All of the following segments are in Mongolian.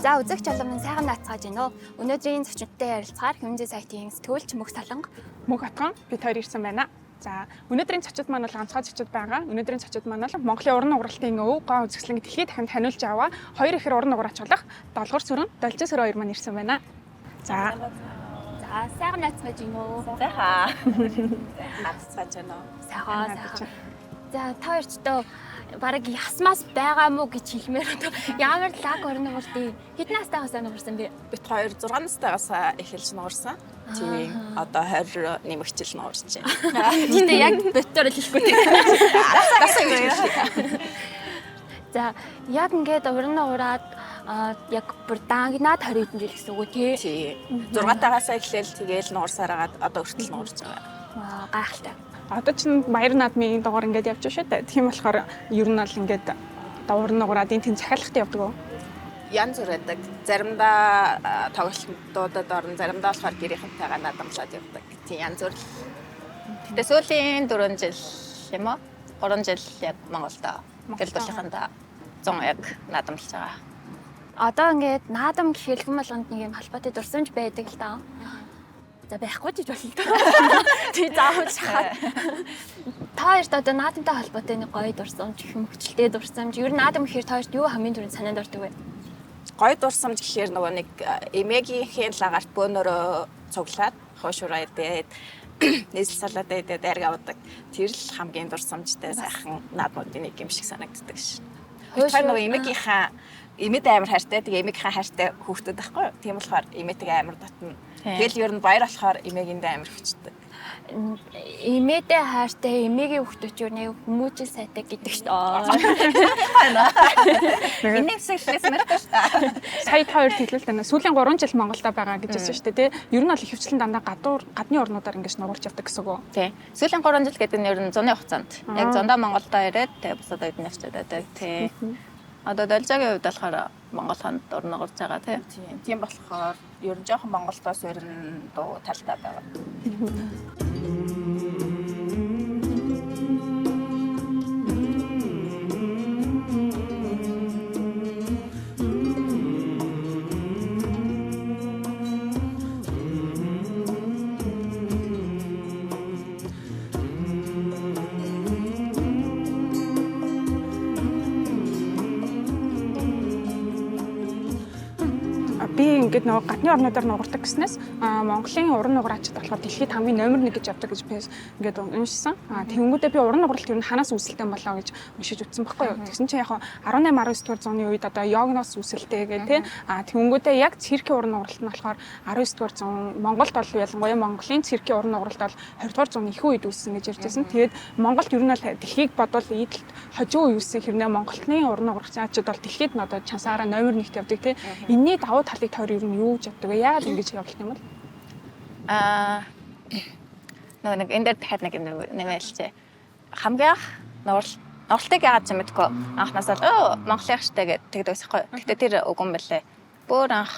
За үзэгч албан сайхан наацгааж байна уу? Өнөөдрийн зочинтой ярилцахаар Хэмжээ сайтын сэтгүүлч Мөх Солонго, Мөх Атган бид хоёр ирсэн байна. За өнөөдрийн цочид маань бол ганцхан цочид байгаа. Өнөөдрийн цочид маань бол Монголын уран угралтын өв гоо үзэсгэлэн дэлхийд танд ханиулж аваа хоёр ихэр уран уграач болох Долгор сүрэн, Должин сүрэн хоёр маань ирсэн байна. За сайхан наацгааж байна уу? Сайхан. Наацгааж байна уу? Сайхан. За та хоёрчдоо бараг ясмаас байгаа мó гэж хэлмээр одоо ямар лаг уран угралтын хэд настайгаас нуурсан бэ? Бид хоёр 6 настайгаас эхэлж нуурсан. Тийм одоо 20 нэмэгчл нуурч байна. Гэтэ яг ботоор л хэлэхгүй. За яг ингээд уран уграад яг бүр дангинаад 20 хэдэн жил гэсэн үг үү тий? 6-таагаас эхлээл тэгээл нуурсаар агаад одоо хүртэл нуурж байгаа. Гайхалтай. одоо ч баяр наадмын дугаар ингээд явж шүү дээ. Тийм болохоор ер нь бол ингээд уран уграадын тэнд захиалгад явдаг уу? Янз бүр байдаг. Заримдаа тоглолтуудад орно, заримдаа болохоор гэрийнхэнтэйгээ наадамлаад явдаг. Тийм янз бүр. Гэтэ сүүлийн 4 жил юм уу? 3 жил яг Монголд гэр бүлийнхэнтэй 100 яг наадамлж байгаа. Одоо ингээд наадам гэхэл хүм болгонд нэг юм холбоотой дурсамж байдаг л даа. За байхгүй ч болно доо. Тий заавал шахаад. Та хоёрт одоо наадамтай холбоотой нэг гоё дурсамж, хэмгчлэлтэй дурсамж. Ер нь наадам гэхээр та хоёрт юу хамгийн түрүүнд санаанд ордог вэ? Гоё дурсамж гэхээр нөгөө нэг эмээгийнхээ лагаарт бөөнөрөө цуглаад хоошураа идээд нийслэл салаатаа идээд ариг авдаг. Тэр л хамгийн дурсамжтай сайхан наадмуудын нэг юм шиг санагддаг ш. Тэр нөгөө эмээгийнхаа эмээд амар хайртай, тэгээ эмээгийнхаа хайртай хүүхдүүд байхгүй юу? Тийм болохоор эмээтэйг амар татна. Тэгэл ер нь баяр болохоор эмээгэндээ амар хүчтэй. Эмээтэй хайртай эмээгийн хүүхдүүд юу нэг хүмүүжил сайтай гэдэг шүү дээ. Энийг сэрлээс мэрдэж шүү дээ. Сая та хоёр тэглэл тань сүүлийн 3 жил Монголда байгаа гэж хэлсэн шүү дээ. Ер нь бол ихэвчлэн дандаа гадны орнуудаар ингэж нуурч явдаг гэсэн үг. Тий. Сүүлийн 3 жил гэдэг нь ер нь зуны хугацаанд. Яг зундаа Монголдо ирээд тэгээ бусад үед нь явчихад байдаг. Тий. Одоо Должагийн хувьд болохоор Монгол хонд уран угаарж байгаа тий. Тийм болохоор ер нь жоохон Монголоос ер нь дуу талтай байгаа. Би ингээд нөгөө гадны орнуудаар нуурдаг гэснээс Монголын уран уграачд болохоор дэлхийд хамгийн номер 1 гэж явдаг гэж би ингээд уншсан. Тэгэнгүүтээ би уран угралт ер нь ханаас үүсэлтэй болоо гэж уншиж үзсэн байхгүй юу. Тэгсэн чинь яг 18 19 дугаар зууны үед одоо йогноос үүсэлтэй гэх тий. Тэгэнгүүтээ яг циркийн уран угралт нь болохоор 19 дугаар зуун Монголд бол ялангуяа Монголын циркийн уран угралт бол 20 дугаар зууны их үед үүссэн гэж ярьжсэн. Тэгээд Монголд ер нь бол дэлхийг бодвол ийдэлт хожуу үүссэн хэрнээ Монголын уран уграгчид бол дэлхийд нь одоо чансаараа номер 1-т явдаг тий. Энэний давуу талыг тойр ер нь юу гэж боддог вэ? Яагаад ингэж явуулах юм бол? Нэг энэ дээр дахиад нэг юм нэмэлчээ. Хамгийн анх нууралтыг яагаад ч мэдгүй анхнаасаа Монголын штэ гэдэг тэгдэгсэхгүй. Гэтэ тэр үгэн мэлээ. Бүр анх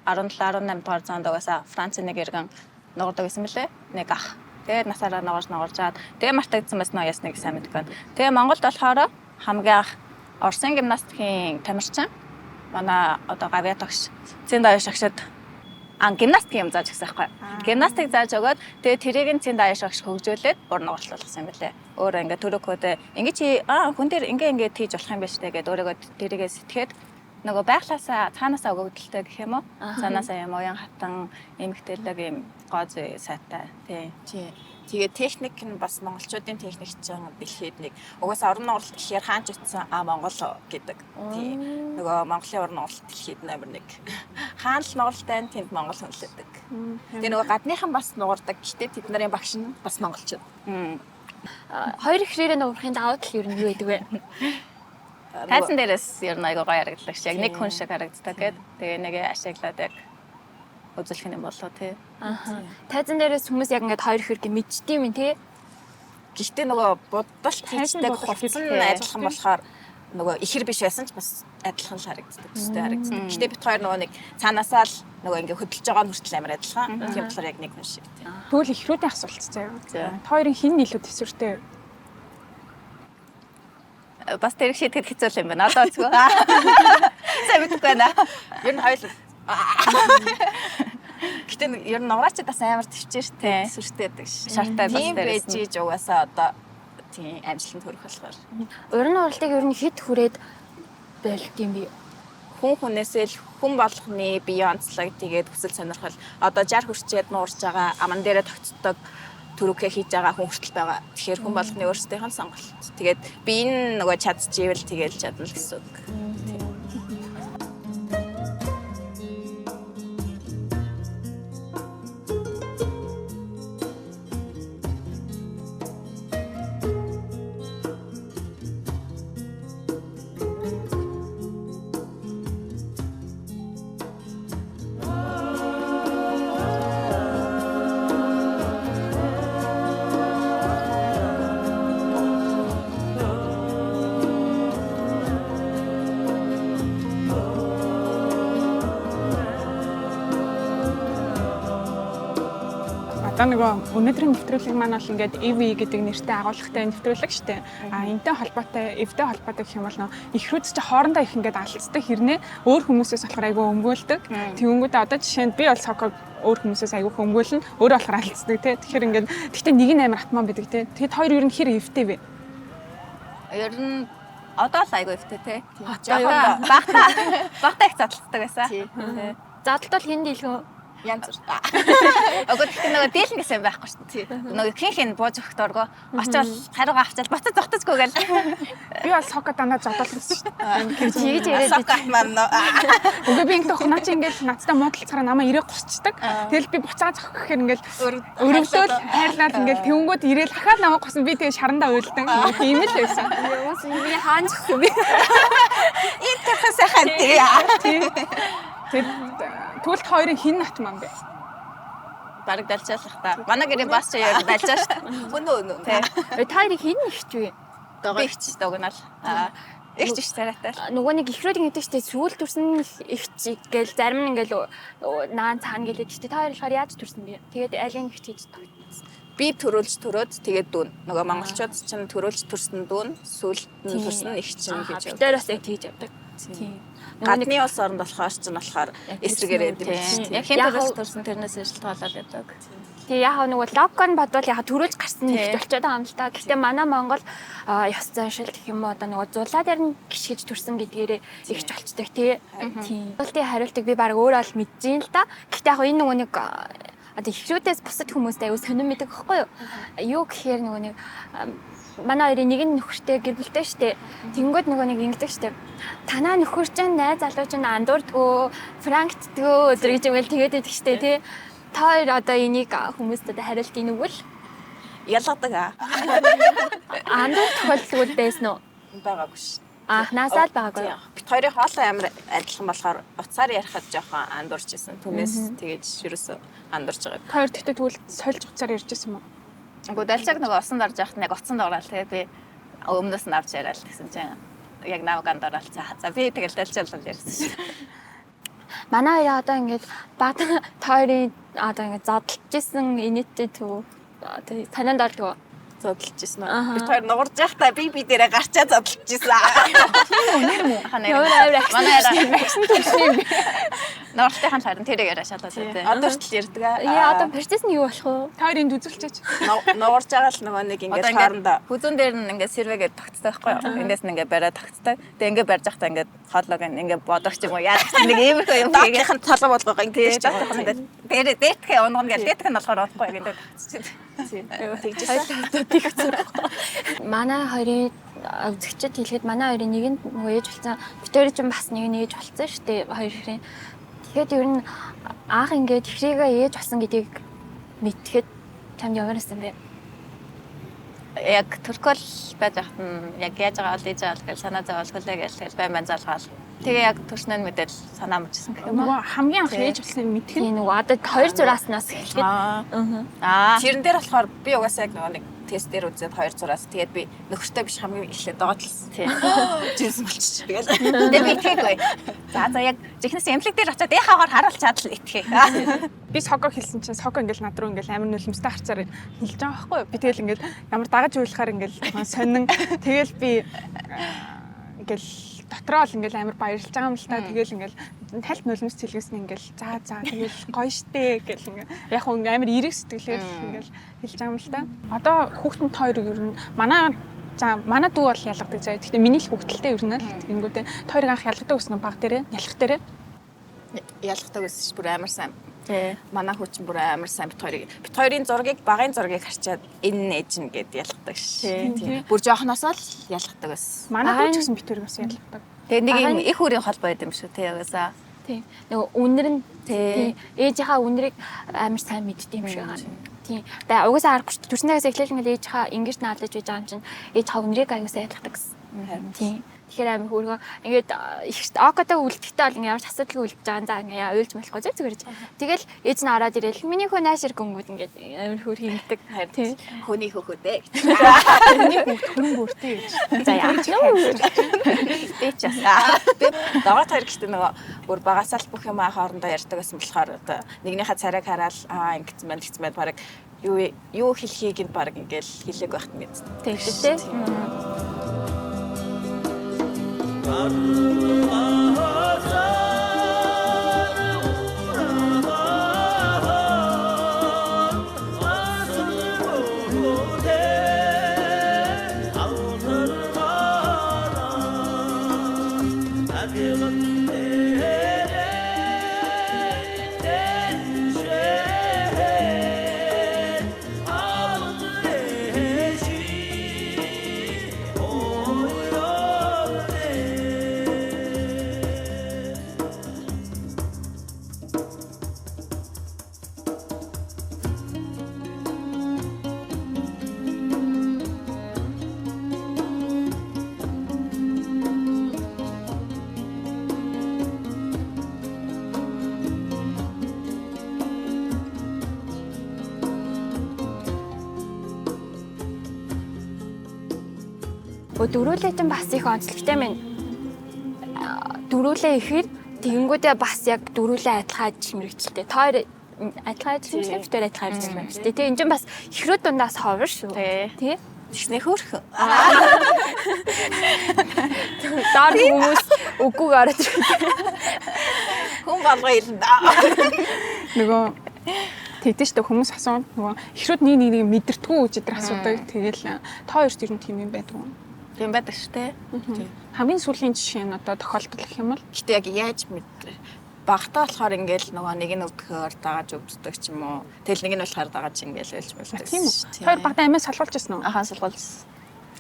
17 18 дугаар зуунд угаасаа Франц нэг иргэн нуурдаг гэсэн мэлээ. Нэг ах. Тэгээд насаараа нууржаад тэгээ мартагдсан байсан уу ясныг сайн мэдгүй. Тэгээ Монголд болохоор хамгийн анх Орсын гимнастикийн тамирчин манай одоо гавья тогш цэнд аяш агшид гимнастик юм зааж өгсөн байхгүй. Гимнастик зааж өгөөд тэгээ тэрийг нь цэнд аяш агш хөгжүүлээд уран угралт болгосон юм билээ. Өөрөө ингээ төрөкөөдөө ингээ чи хүн дээр ингээ тийж болох юм биш тэгээд өөрийгөө тэрийгээ сэтгэхэд нөгөө байглаасаа цаанаасаа өгөгдөлтэй гэх юм уу? Цаанаасаа юм уян хатан эмгтэлэг юм гооз сайтай тий. Тэгээ техник нь бас монголчуудын техник чинь дэлхийд нэг угаасаа орон угралт гэхээр хаанч утсан Монгол гэдэг. Тийм. Нөгөө Монголын орон угралт дэлхийд номер 1. Хаан л нууралтай тэнд Монгол хүнлэдэг. Тэгээ нөгөө гадныхан бас нуурдаг. Гэтэ тэд нарын багш нь бас монголчууд. Хоёр ихрээрээ нуурахын давуу тал ер нь юу гэдэг вэ? Тайзан дээрээс ер нь айгуу гоё харагддаг ш. Яг нэг хүн шиг харагддаг гэдэг. Тэгээ нэг ашиглаад яг үзүүлэх юм болоо тий. Тайзан дээрээс хүмүүс яг ингээд хоёр ихэр мэдчихдээ юм тий. Гэхдээ нөгөө будалт хийдэг хувцас нь адилхан болохоор нөгөө ихэр биш байсан ч бас адилхан л харагддаг. Төстэй харагддаг. Гэхдээ бид хоёр нөгөө нэг цаанаасаа л нөгөө ингээ хөдөлж байгаа нь хүртэл амар адилхан. Тийм болохоор яг нэг хүн шиг тий. Тэгвэл ихрүүдийн асуулт заяа. Та хоёрын хин илүү төсвөртэй бас тэр их шийдэхэд хэцүү юм байна. Одоо зүгөө. сайн мэдэхгүй байна. Ер нь хоёул. Гэтэ ер нь нуграачид бас амар төвчээр тий. Сүртэй байдаг ш. Шартаа бас Тийм дээрээс байж иж угаасаа одоо тийм амжилтанд хүрэх болохоор. Уран уралтыг ер нь хэд хүрээд байлт юм бэ? Хүн хүнээсээ л хүн болгоны бие онцлог тэгээд хүсэл сонирхол одоо 60 хүрчээд нуурж байгаа аман дээрээ тогтдог төрөөхөө хийж байгаа хүн хүртэл байгаа. Тэгэхээр хүн болгоны өөрсдийнх нь сонголт. Тэгээд би энэ нөгөө чадчихвэл тэгээл чадна л гэсэн үг. Одоо нөгөө өнөөдрийн нэвтрүүлэг маань бол ингээд EV гэдэг нэртэй агуулгатай нэвтрүүлэг шүү дээ. Энтэй холбоотой, эвтэй холбоотой гэх юм бол ихрүүд чи хоорондоо их ингээд алцдаг хэрнээ өөр хүмүүсээс болохоор айгүй өмгөөлдөг. Тэнгүүдээ одоо жишээнд би бол соког өөр хүмүүсээс айгүй өмгөөлнө, өөрөө болохоор алцдаг тий. Тэгэхээр ингээд гэхдээ нэг нь амар атман байдаг тий. Тэгэд хоёр ер нь хэр эвтэй вэ? ер нь одоо л айгүй эвтэй тий. Жоохон Багтаа их задлагддаг байсан. Задлалт бол хин дийлгөө янз бүр. Өгөөд гэхдээ нөгөө дийлэн гэсэн байхгүй шүү дээ. Нөгөө хин бууж өгөх дургу. Очоод хариугаа авчаад буцаж зогтожгүй гэл. Би бол сокоо дандаа зодолсон шүү дээ. тэгж яриад Сокат маань Үгүй би ингээд наа чи ингээд надтай муудалцахаараа намайг ирээ госчдаг. Тэгэл би буцаа зохих гэхээр ингээд өрөвлөөл хайрлаад ингээд тэнгүүд ирээл дахиад намайг госон би тэгээ шарандаа уйлдан. Тийм л байсан. Яwas би хаан зөх юм бэ? интерфейс сайхан тий. Тэгвэл хоёрын хин натман бэ? Бараг далжаалах та. Манай гэрээ бас ч яг далжаа шүү дээ. Өнөө. Та хоёрыг хин нэгч вэ? Бигч догнал. Ихч их царайтай. Нөгөө нэг ихрүүдийн гэдэг чинь сүүл төрсөн ихч гээл зарим нь ингээл наан цаана гэлээд чинь та хоёр болохоор яаж төрсөн бэ? Тэгээд алийн ихч хийж тогтсон. Би төрөөд тэгээд дүүн. Нөгөө монголчууд чинь төрөөлж төрсөн дүүн, сүүлд нь төрсөн их чинь гэж явдаг. Тэр бас яг тэгж явдаг. Тийм. Гадны улс оронд болохоор чинь болохоор эсрэгээрээ юм тийм. Яг хин төрөөлж төрсөн тэрнээс шалтгаалаад явдаг. Тэгээ яг нөгөө локон бодвол яг төрөөж гарсан нэгт болчиход байгаа юм л та. Гэхдээ манай Монгол ёс заншил гэх юм уу одоо нөгөө зулаа дээр нь гიშгэж төрсөн гэдгээрээ ихч болцдог тий. Тийм. Ултын хариултыг би баг өөрөө л мэдэж л та. Гэхдээ яг энэ нөгөө нэг одоо ихрүүдээс бусад хүмүүстэй аюу сонирн мэддэг байхгүй юу? Юу гэхээр нөгөө нэг манай хоёрын нэг нь нөхөртэй гэр бүлтэй штэ. Тэнгүүд нөгөө нэг ингэдэг штэ. Танаа нөхөр чинь найз залуу чинь андуурдгөө, франктдгөө өдр гэж юм гээл тэгээд байдаг штэ тий. Та хоёр одоо энийг хүмүүстээ хариулт өгвөл ялгадаг андуур тохиолдол байсан уу? байгаагүй ш. Анхнаасаа л байгаагүй. Бид хоёрын хоолой амар адилхан болохоор уцаар ярихад жоохон андуурч исэн. Түүнээс тэгэж ерөөсөө андуурч байгаа. Хоёр тэгтээ тэгвэл сольж уцаар ярьж байсан юм уу? Үгүй далжааг нөгөө усан дорж яхад яг уцсан дорол тэгээ би өмнөөс нь авч яриад гэсэн чинь яг навган дорол за би тэгэл далжаалал ярьсан шүү. Манай хоёроо одоо ингээд баг та хоёрын одоо ингээд задлж исэн инээдтэй төв одоо тананд ордог зодолж исэн үү? Бид хоёр нугарж байхдаа би дээрээ гарчаа зодолж исэн. Манай вакцин төлсөн юм. Нууртайхан харин тэрийг яриа шалаад үү. Одоо ч ярьдаг аа. Яа одоо процесс нь юу болох вэ? Та хоёрын дүзүүлчээч. Нугарж байгаа л нөгөө нэг ингээд хоорондоо хүзүүн дээр нь ингээд сервэгээр тогтцдог байхгүй юу? Эндээс нь ингээд бариад тогтцдог. Тэгээ ингээд барьж байхдаа ингээд хоолойг ингээд бодогч юм уу яа гэсэн нэг иймэрхүү юм хийгээд толгой болгоо ингэж жоохон ингээд дээтгэхээ унган ингээд дээтгэх нь болохоор болохгүй ингээд тэгжсэн. Манай хоёрын үзэгчд хэлэхэд манай хоёрын нэг нь нөгөө ээж болсон. Бид хоёрын ч бас нэг нь ээж болсон шүү дээ. Хоёр ихрийн. Тэгэхэд ер нь аах ингээд ихрийгээ ээж болсон гэдгийг мэдхэд чамд ямар байсан бэ? Яг төркөл байж хат нь яг яаж байгаа бол ээж байгаа гэж санаа зовоол хөлөө гээл байман залгаал. Тэгээ яг төрснөө мэдэл санаа мөчсөн гэх юм. Нөгөө хамгийн анх ээж болсныг мэдэх нь нөгөө одоо хоёр зурааснаас эхлэхэд тэрэн дээр болохоор би угаасаа яг нөгөө нэг тест дээр үзээд 2 зураас тэгээд би нөхөртэй биш хамгийн эхлээд доотлсон. Тийм. Жинс болчих. Тэгээд тэгээ би итгэхгүй. За яг жихнээс эмнэлэг дээр очиод яхаагаар харуулж чадал итгэх. би соког хэлсэн чинь соког ингээл над руу ингээл амар нүлэмстэй харцаар хэлж байгаа байхгүй юу? Би тэгэл ингээл ямар дагаж уйлахаар ингээл сонин тэгэл би ингээл дотроо л ингээл амар баярлж байгаа юм л та. Тэгэл ингээл тальт нулимс цэлгэсэн ингээл за тэгэл гоё штэ гэл ингээл яг хөө амар эрэг сэтгэлээр ингээл хэлж байгаа юм л та. Одоо хүүхдэн хоёрыг ер нь манай дүү бол ялгадаг заяа. Гэхдээ миний л хүүхдэлтэй ер нь л ингэнгүүтээ хоёрыг анх ялгадаг гэсэн баг дээрээ ялах дээрээ ялгадаг гэсэн чинь бүр амар сайн. Тий. Манай хүүчин бүр амар сайн бит хоёрын зургийг багын зургийг харчаад энэ ээж нь гэд ялгадаг ш. Бүр жоохносоо л ялгадаг байсан. манай дүү ч гэсэн бит хоёрыг бас ялгадаг. Тэгээ нэг юм их үрийн холбоо байд юм шүү тий угаасаа. Тийм. Нөгөө үнэр нь тийм ээжийнхаа үнэрийг амар сайн мэддэг юм шиг байна. Тийм. Тэгээ угаасаа аргагүй шүү. Төрснээс эхлээл ингээд ээжийнхаа ингэж наалдаж байж байгаа юм чинь ээжийнхаа үнэрийг аяусаа ялгадаг гэсэн. Тийм. Тэгэхээр амар хөөргөө ингээд их окотой үлдэхтэй бол ингээд ямар ч асуудалгүй үлдэж байгаа. За ингээд уйлж болохгүй зүгээр. Тэгэл ээж нь ороод ирээл миний хөө наашир гүнгүүд ингээд амар хөөр хийдэг. Тийм. Хөний хөхөдөө. Хүний хүүхд хөрөн бүртэй гэж. За яа. Би ч ясаа. Би даваа таар гэхдээ нөгөө бүр багасаа л бүх юм хоорондоо ярьдаг гэсэн болохоор одоо нэгнийхээ царайг хараад ингэсэн байна баг юу хэлхийг нь баг ингээл хэлээг байхт нь мэд. Тийм тийм. Дөрүүлээ чинь бас их онцлогтой байна. Дөрүүлээ ихээр тэгэнгүүтээ бас яг дөрүүлээ адилхан ажил мэрэгчлээ. Тоор адилхан ажил мэрэгчлээ, битээр адилхан ажил мэрэгчлээ. Тэгээ энэ чинь бас ихрүүд дундаас ховор шүү. Тий. Тэгснэ хөөрхөн. Даар хүмүүс үгүйг ороод ирэх. Хүн болго ирнэ да. Нөгөө тэгдэж штэ хүмүүс асуун нөгөө ихрүүд нэг мэдэртгүү гэж өдр асуудаг. Тэгэл та хоёрт ер нь тийм юм байдаг уу? Тийм байдаг шүү дээ. Хамгийн сүүлийн жишээ нь одоо тохиолдол гэх юм бол Гэтэ яг яаж багтаа болохоор ингээл нөгөө нэг нь өвдөхөөр дагааж өвддөг ч юм уу. Тэгэл нэг нь болохоор дагааж ингээл ойлж болдог. тийм үү? Хоёр багтаа амиа салгуулчихсан уу? Ахаа салгуулсан.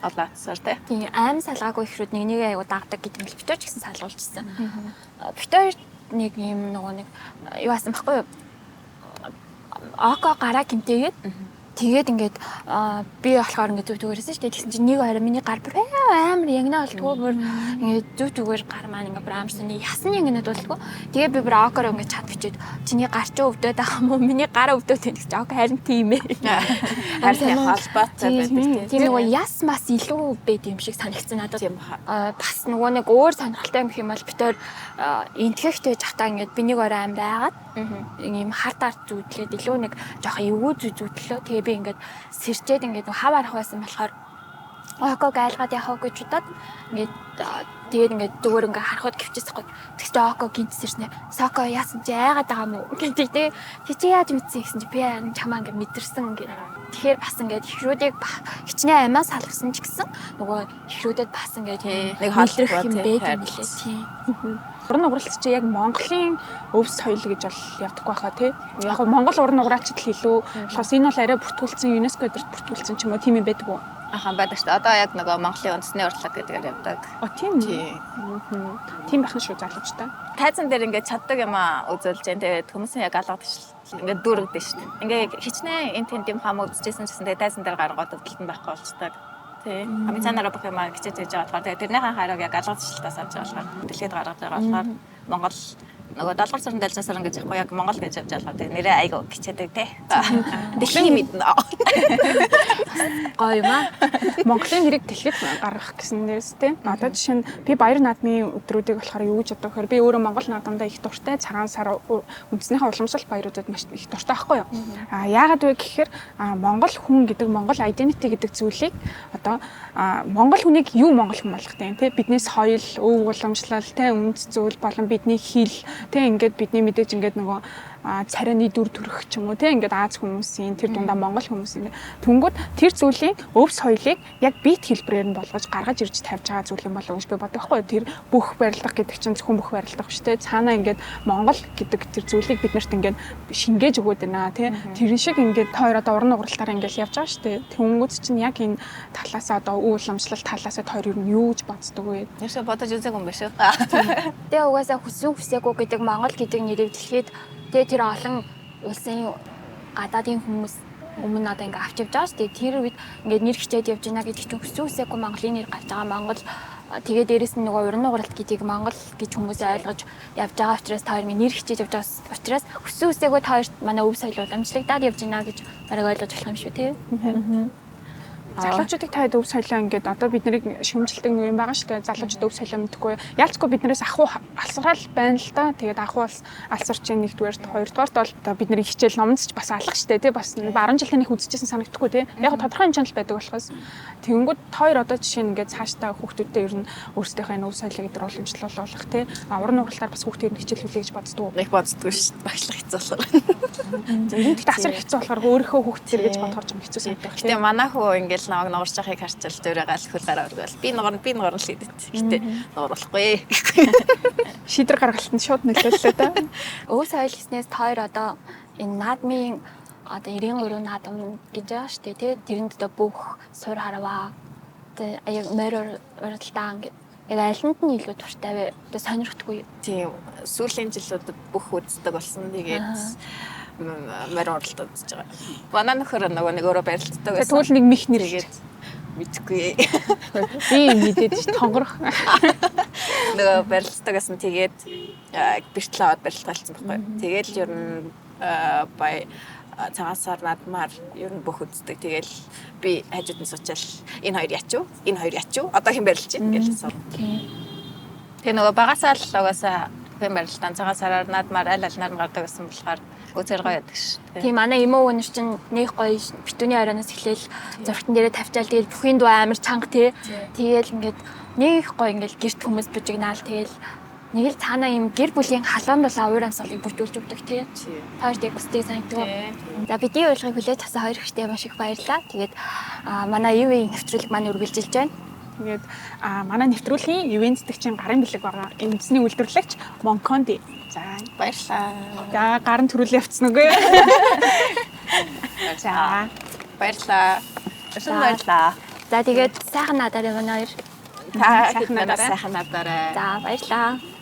Олаацсаар тий. Тийм аим салгаагүй ихрүүд нэгнийгээ аягүй дагдаг гэдэг нь битүүр ч гэсэн салгуулчихсан. Битүүр нэг юм нөгөө нэг юу асан баггүй юу? Око гараа гимтээгээд тэгээд ингээд би болохоор ингээд зүг зүгээрсэн шүү дээ. Тэгсэн чинь нэг орой миний гар бүр амар ягнаа болтгоо бүр ингээд зүг зүгээр гар маань ингээд бүр амарсан нэг ясны ягнаад болтгоо. Тэгээд би бүр окоор ингээд чад бичээд чиний гар ч өвдөд байгаа юм уу? Миний гар өвдөд байна гэж ок харин тийм ээ. Харин холбоотой байдаг тийм нөгөө яс мас илүү байд юм шиг санагдсан надад. Бас нөгөө нэг өөр сонирхолтой юм гэх юм бол битээр энтгэхтэй жахтаа ингээд би нэг орой амар байгаад ийм харт арт зүудлээд илүү нэг жоох эвгүй зүудлөө. Тэгээ би ингээд сэрчээд ингээд хав арах байсан болохоор оког айлгаад явах гэж бодоод ингээд тэгээд ингээд зүгээр ингээд харахад гівчээсэхгүй. Тэгсээ око гинт сэрснэ. Соко яасан чи айгаад байгаа юм уу гэдэг тий. Чи яаж мэдсэн гэсэн чи би чамаа ингээд мэдэрсэн ингээд. Тэгэхээр бас ингээд ихрүүдийг хичнээн амиа салгасан ч гэсэн нөгөө ихрүүдэд бас ингээд нэг холбоо юм байт юм лээ тий. Уран нугаралт чи яг Монголын өв соёл гэж бол явдаг байхаа тий. Яг нь Монгол уран нугараачд л илүү болохоос энэ бол арай бүртгүүлсэн ЮНЕСКО эдэрт бүртгүүлсэн ч юм уу тийм юм байдаг уу? Ахаа байдаг шүү дээ. Одоо яг нөгөө Монголын үндэсний урлаг гэдгээр явдаг. Тийм үү? Тийм байх нь шүү залуучтай. Тайзан дээр ингээд чаддаг юм үзүүлж जैन. Тэгээд хүмүүсийн яг алгадаж ингээд дүүрэгдэн шүү дээ. Ингээд хичнээн энэ тэнд юм хам үзчихсэн ч гэсэн тэгээд тайзан дээр гаргаад өвдөлтөнд байхгүй болчдаг. Тий. Амицанараа бүх юм хичээж хийж байгаа болохоор тэгээд тэрнийхэн хараг яг алгадчлалтаас авч байгаа болохоор дэлхийд гаргаж байгаа болохоор Монгол нөгөө 7 дугаар сарын далжсаар ингэж яахгүй яг Монгол гэж явж байгаа. Тэгээ нэрээ айгу гिचээдэг те. Дэлхийн мэднэ. Гоё юм аа. Монголын нэрийг дэлхийд гаргах гэсэн нэрс те. Одоо жишээ нь би баяр наадмын өдрүүдийг болохоор юу гэж боддог гэхээр би өөрөө Монгол наадамдаа их дуртай, цагаан сар үндснийхээ уламжлалт баяруудад маш их дуртай байхгүй юу? Яагаад вэ гэхээр Монгол хүн гэдэг Монгол identity гэдэг зүйлийг одоо Монгол хүнийг юу Монгол хүн болгох тийм те бидний соёл, өв уламжлал, те үндэс зүйл болон бидний хэл, те ингээд бидний мэдээж ингээд нөгөө царайны дүр төрх ч юм уу те ингээд Аз хүмүүсийн тэр дундаа Монгол хүмүүс ингээд түнгүүд тэр зүйлийн өв соёлыг яг бит хэлбэрээр нь болгож гаргаж ирж тавьж байгаа зүйл юм болов уу гэж би боддог байхгүй тэр бүх барилга гэдэг чинь зөвхөн бүх барилга биш те цаанаа ингээд Монгол гэдэг тэр зүйлийг биднэрт ингээд шингээж өгөөд байна те тэрэн шиг ингээд тойр одоо уран нугралтаар ингээд явж байгаа шүү дээ түнгүүд чинь яг энэ талаас одоо өв уламжлалт талаас тойр юу гэж боддог вэ Яшаа бодож үзээгүй юм биш үү? Тэгээ угаасаа хүсээгүй гэдэг Монгол гэдэг нэрийг дэлхийд тэгээ тэр олон улсын гадаадын хүмүүс өмнө одоо ингээ авч явж байгаа шүү дээ. Тэр үед ингээ нэр хичээд явж байна гэдэг чинь хүсээгүй Монголын нэр гарч байгаа Монгол тэгээ дээрэс нь нөгөө уран нугралт гэдгийг Монгол гэж хүмүүс ойлгож явж байгаа учраас та хоёр нэр хичээж явж байгаа учраас хүсээгүй та хоёрт манай өв соёл уламжлагдаад явж байна гэж бараг ойлгож болох юм шүү тий. Залуучуудыг та хэд өв соёлоо ингээд одоо бид нарыг шүмжилдэг юм байгаа шүү дээ. Залуучууд өв соёлоо мэдхгүй. Яалцгүй биднээс ахуй алсгаал байна л да. Тэгээд ахуй алсарч нэгдүгээр, хоёрдугаарт бол одоо бид нарыг хичээл номонд ч бас алах шүү дээ. Тэ бас 10 жилийн их үзчихсэн санагдахгүй тий. Яг тодорхой хэмжээнд л байдаг болохоос тэгэнгүүт тойр одоо жишээ нь ингээд цаашдаа хүүхдүүдтэй ер нь өөрсдийнхээ өв соёлыг өдр уламжлуулах тий. Уран нугралтаар бас хүүхдүүд хичээлүүлээ гэж боддог. Нэг боддгоо шүү. Багшлах хэцүү болохоор. Энд их асар хэцүү болохоор өөрийнхөө хүүхд зэрэгж бодохоор ч хэцүү санагдах. Гэтэ манай хөө ингээл намайг нуурж байгааг харчил дөөрэ галхуул гараа өргөөл. Би нуурна л хийдэг. Гэтэ нууруулахгүй. Шийдвэр гаргалтанд шууд нөлөөллөө да. Өв соёл гэснээс тойр одоо энэ наадмын одоо 93 наадам гэж байгаа шүү дээ тий. Тэрэнд одоо бүх сур харваа тэгээ аяг морь уралдаан яг альнд нь илүү туртай вэ? Одоо сонирхдаггүй. Тийм. Сүүлийн жилүүдэд бүх үздэг болсон. Тэгээд морь уралдаан үзэж байгаа. Манай нөхөр нөгөө нэг өөрөө барилддаг байсан. Тэгвэл нэг мих нэргээд мэдгүй. Би мэдээд ш тонгорох. Нөгөө барилддаг гэсэн тэгээд бэртэл аваад барилдгаалсан байхгүй. Тэгээд ер нь бай цагаан сар наадмаар ер нь бүх үздэг. Тэгэл би хажууд нь суучаал энэ хоёр ячуу, энэ хоёр ячуу. Одоо хэн барилж чинь гэж асуув. Тэгээ нөгөө багасаа л угаасаа хэн барилдан цагаан сараар наадмаар аль аль гардаг гэсэн болохоор үзэр гоё яддаг ш. Тийм манай эмөө өнөр чинь нэг гоё битүүний оройноос эхлээл зургтан дээрээ тавьчаал тэгэл бүхийн дуу амар чанга тий. Тэгэл ингээд нэг гоё ингээд гэрт хүмүүс бужигнаал тэгэл нэг л цаанаа юм гэр бүлийн халуун дулаан уур амьсгалыг бүрдүүлж өгдөг тий. Таард яг өстэй санагдав. За бидний урилгыг хүлээж авсан хоёр ихтэй маш их баярлалаа. Тэгээд манай ивийн нэвтрүүлэг маань үргэлжилж байна. Тэгээд манай нэвтрүүлгийн ивэнтдэгчийн гарын бэлэг байгаа. Үндэсний үйлдвэрлэгч Монконди. За Баярлалаа. за гарын төрүүлээ явцсан үгүй. За Баярлалаа. баярлаа. За тэгээд сайхан надаараа манай хоёр. Та сайхан надаарай. За баярлалаа.